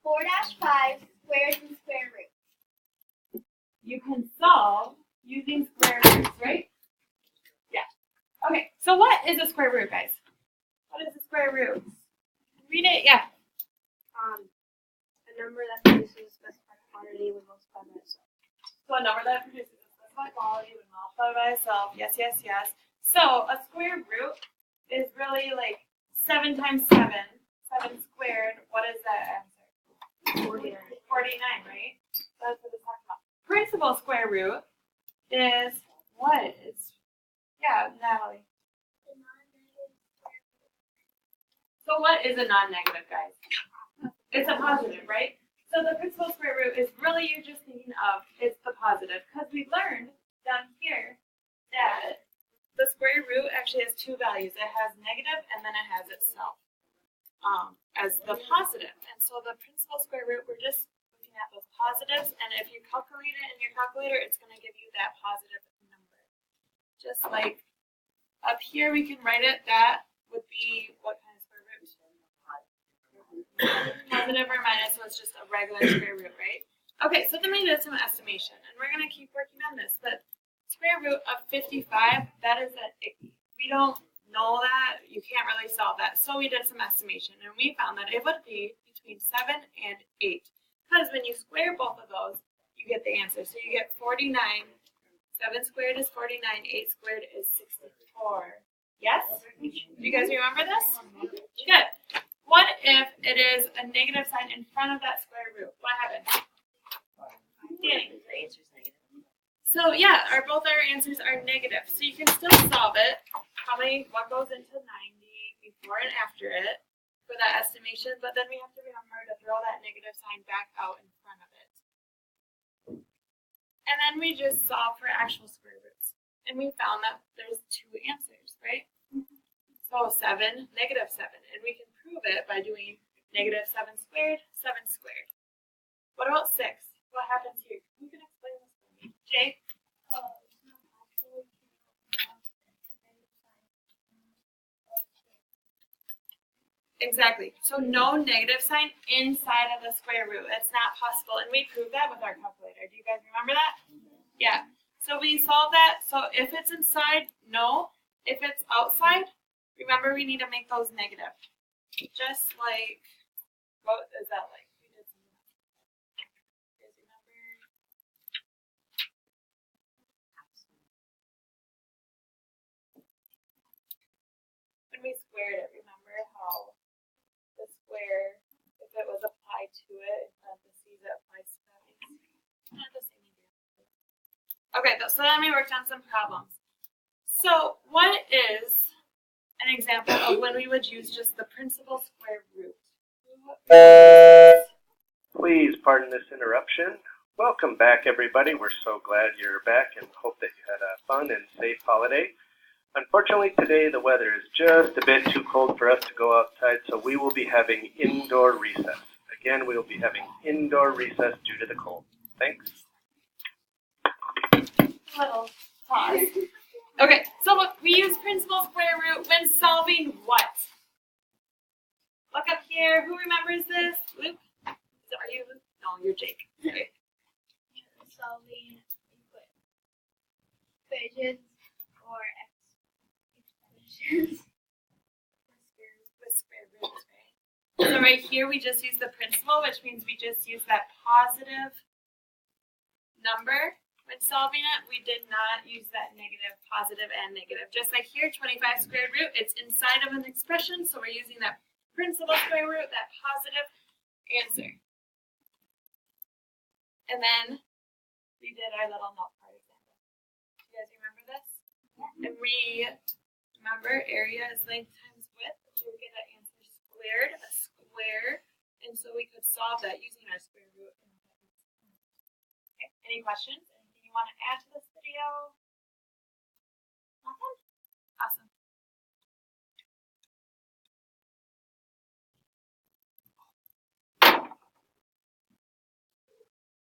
4-5 squares and square root. You can solve using square roots, right? Yeah. Okay, so what is a square root, guys? What is a square root? Read it, yeah. A number that produces a specified quantity when multiplied by itself. So a number that produces a specified quantity when multiplied by itself. Yes, yes, yes. So a square root is really like 7 times 7. 7 squared. What is that answer? 49. 49, right? That's what it's talking about. Principal square root is what? It's, yeah, Natalie. So what is a non-negative, guys? It's a positive, right? So the principal square root is really you're just thinking of it's the positive because we learned down here that the square root actually has 2 values. It has negative and then it has itself as the positive. And so the principal square root, we're just looking at those positives, and if you calculate it in your calculator, it's going to give you that positive number. Just like up here, we can write it. That would be what kind of square root? Positive or minus, so it's just a regular square root, right? Okay, so then we did some estimation, and we're going to keep working on this, but square root of 55, that is an icky. We don't know that. You can't really solve that. So we did some estimation, and we found that it would be between 7 and 8. Because when you square both of those, you get the answer. So you get 49. 7 squared is 49. 8 squared is 64. Yes? Do you guys remember this? Good. What if it is a negative sign in front of that square root? What happens? Danny. So yeah, both our answers are negative. So you can still solve it. What goes into 90 before and after it for that estimation, but then we have to remember to throw that negative sign back out in front of it. And then we just solve for actual square roots. And we found that there's 2 answers, right? So 7, negative 7. And we can prove it by doing negative 7 squared, 7 squared. What about 6? What happens here? Who can explain this for me? Jay? Exactly. So no negative sign inside of the square root. It's not possible. And we proved that with our calculator. Do you guys remember that? Yeah. So we solved that. So if it's inside, no. If it's outside, remember we need to make those negative. Just like, what is that like? We did some of that. You guys remember? When we squared it, remember how the square, if it was applied to it, in parentheses, it applies to that. Not the same idea. Okay, so then we worked on some problems. So what is an example of when we would use just the principal square root? Please pardon this interruption. Welcome back, everybody. We're so glad you're back and hope that you had a fun and safe holiday. Unfortunately, today the weather is just a bit too cold for us to go outside, so we will be having indoor recess. Again, we will be having indoor recess due to the cold. Thanks. Little pause. Okay, so look, we use principal square root when solving what? Look up here. Who remembers this? Luke? Are you Luke? No, you're Jake. Okay. Solving equations or expressions with square roots, right? So right here we just use the principal, which means we just use that positive number. When solving it, we did not use that negative, positive, and negative. Just like here, 25 square root, it's inside of an expression, so we're using that principal square root, that positive answer. And then we did our little note part example. Do you guys remember this? Yeah. And we remember area is length times width. So we get that answer squared, a square, and so we could solve that using our square root. Okay. Any questions? Want to add to this